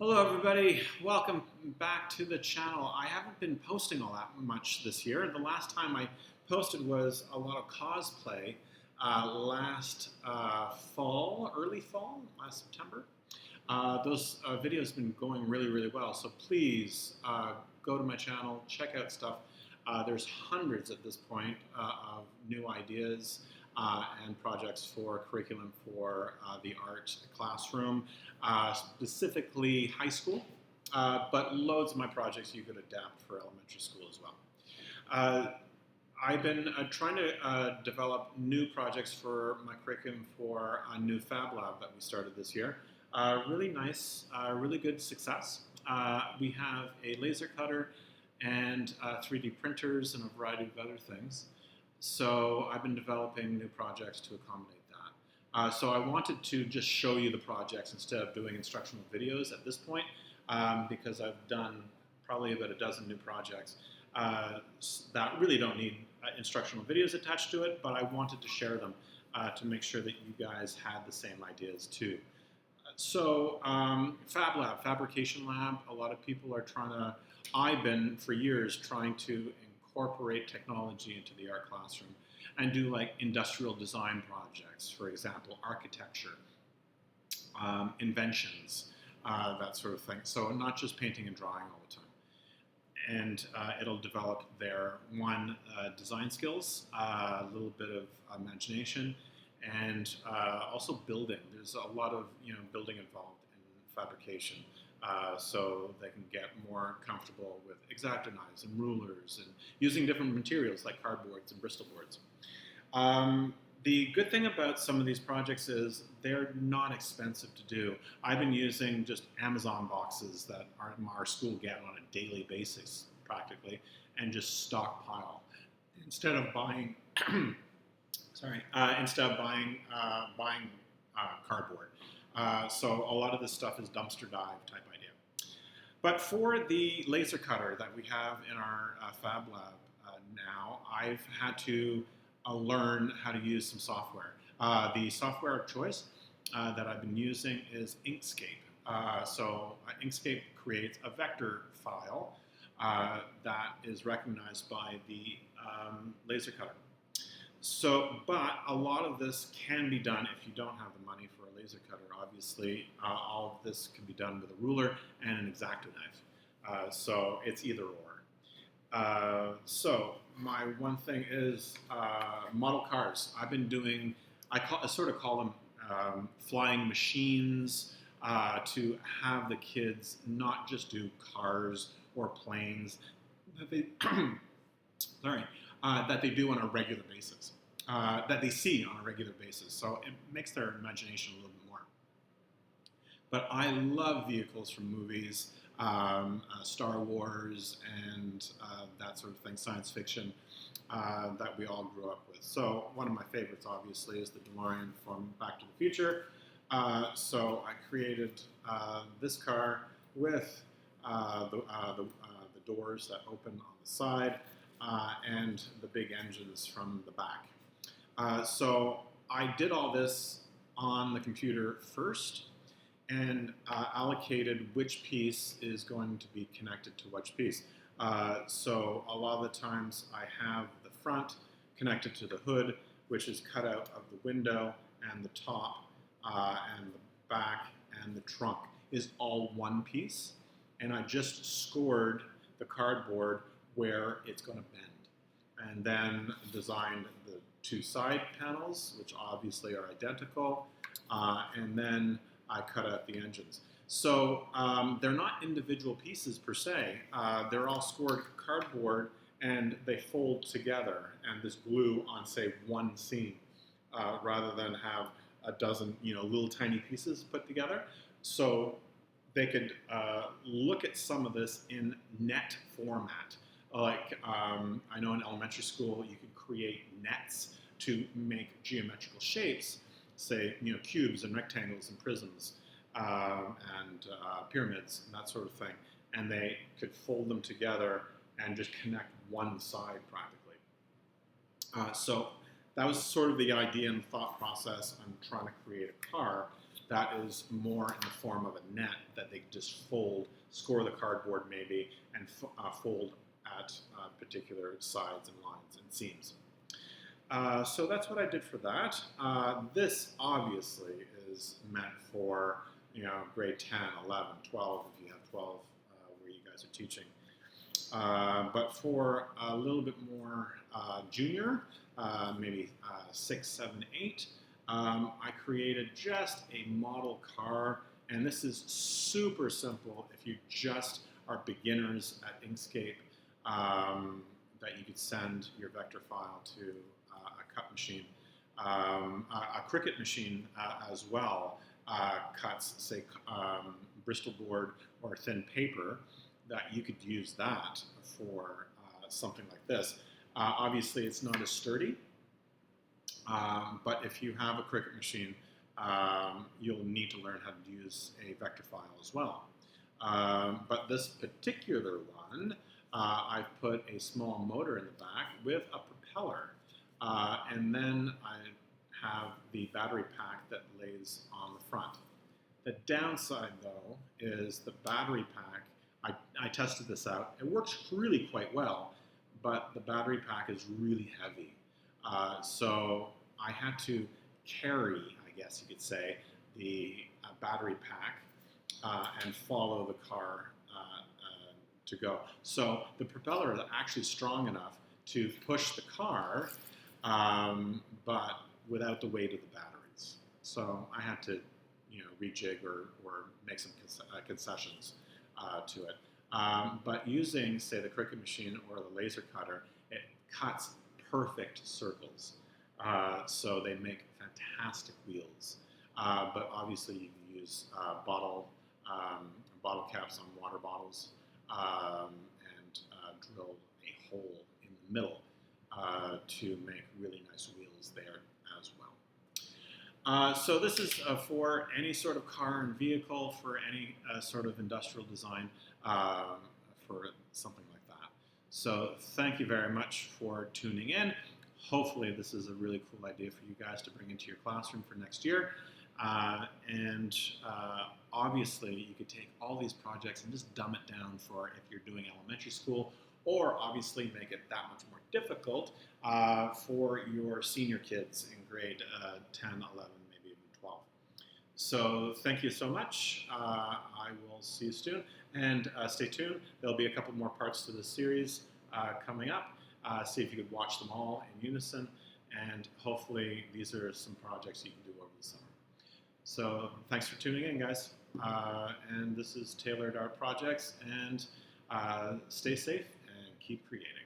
Hello everybody, welcome back to the channel. I haven't been posting all that much this year. The last time I posted was a lot of cosplay last fall, early fall, last September. Those videos have been going really well, so please go to my channel, check out stuff. There's hundreds at this point of new ideas and projects for curriculum for the art classroom, specifically high school, but loads of my projects you could adapt for elementary school as well. I've been trying to develop new projects for my curriculum for a new FabLab that we started this year. Really nice, really good success. We have a laser cutter and 3D printers and a variety of other things. So I've been developing new projects to accommodate that. So I wanted to just show you the projects instead of doing instructional videos at this point, because I've done probably about a dozen new projects that really don't need instructional videos attached to it, but I wanted to share them to make sure that you guys had the same ideas too. So FabLab, Fabrication Lab, a lot of people are trying to, I've been for years trying to incorporate technology into the art classroom and do like industrial design projects, for example, architecture, inventions, that sort of thing. So not just painting and drawing all the time. And it'll develop their design skills, a little bit of imagination, and also building. There's a lot of building involved in fabrication. So they can get more comfortable with X-Acto knives and rulers and using different materials like cardboards and Bristol boards. The good thing about some of these projects is they're not expensive to do. I've been using just Amazon boxes that our school get on a daily basis practically and just stockpile instead of buying cardboard. So a lot of this stuff is dumpster dive type idea. But for the laser cutter that we have in our FabLab now, I've had to learn how to use some software. The software of choice that I've been using is Inkscape. So Inkscape creates a vector file that is recognized by the laser cutter. So, but a lot of this can be done if you don't have the money for a laser cutter. Obviously, all of this can be done with a ruler and an X-Acto knife. So it's either or. So my one thing is model cars. I've been doing, I sort of call them flying machines to have the kids not just do cars or planes that they, that they do on a regular basis, that they see on a regular basis. So it makes their imagination a little bit more. But I love vehicles from movies, Star Wars and that sort of thing, science fiction that we all grew up with. So one of my favorites, obviously, is the DeLorean from Back to the Future. So I created this car with the doors that open on the side and the big engines from the back. So I did all this on the computer first and allocated which piece is going to be connected to which piece. So a lot of the times I have the front connected to the hood, which is cut out of the window, and the top and the back and the trunk is all one piece. And I just scored the cardboard where it's going to bend. And then designed the two side panels, which obviously are identical, and then I cut out the engines. So they're not individual pieces per se. They're all scored cardboard and they fold together and there's glue on, say, one seam rather than have a dozen, little tiny pieces put together. So they could look at some of this in net format. Like I know in elementary school you could create nets to make geometrical shapes, say cubes and rectangles and prisms and pyramids and that sort of thing, and they could fold them together and just connect one side practically. So that was sort of the idea and thought process. I'm trying to create a car that is more in the form of a net that they just fold, score the cardboard maybe, and fold at particular sides and lines and seams. So that's what I did for that. This obviously is meant for grade 10, 11, 12, if you have 12 where you guys are teaching. But for a little bit more junior, maybe 6, 7, 8, I created just a model car, and this is super simple if you just are beginners at Inkscape, that you could send your vector file to a cut machine. A Cricut machine as well cuts, say, Bristol board or thin paper, that you could use that for something like this. Obviously, it's not as sturdy, but if you have a Cricut machine, you'll need to learn how to use a vector file as well. But this particular one, I've put a small motor in the back with a propeller, and then I have the battery pack that lays on the front. The downside, though, is the battery pack. I tested this out. It works really quite well, but the battery pack is really heavy. So I had to carry, I guess you could say, the battery pack and follow the car to go. So the propeller is actually strong enough to push the car, but without the weight of the batteries. So I had to, rejig or make some concessions to it. But using, say, the Cricut machine or the laser cutter, it cuts perfect circles. So they make fantastic wheels. But obviously you can use bottle caps on water bottles and drill a hole in the middle to make really nice wheels there as well. So this is for any sort of car and vehicle, for any sort of industrial design, for something like that. So thank you very much for tuning in. Hopefully this is a really cool idea for you guys to bring into your classroom for next year. And obviously you could take all these projects and just dumb it down for if you're doing elementary school, or obviously make it that much more difficult for your senior kids in grade 10, 11, maybe even 12. So thank you so much. I will see you soon, and stay tuned. There'll be a couple more parts to this series coming up. See if you could watch them all in unison, and hopefully these are some projects you can do over the summer. So thanks for tuning in, guys. And this is Tailored Art Projects, and stay safe and keep creating.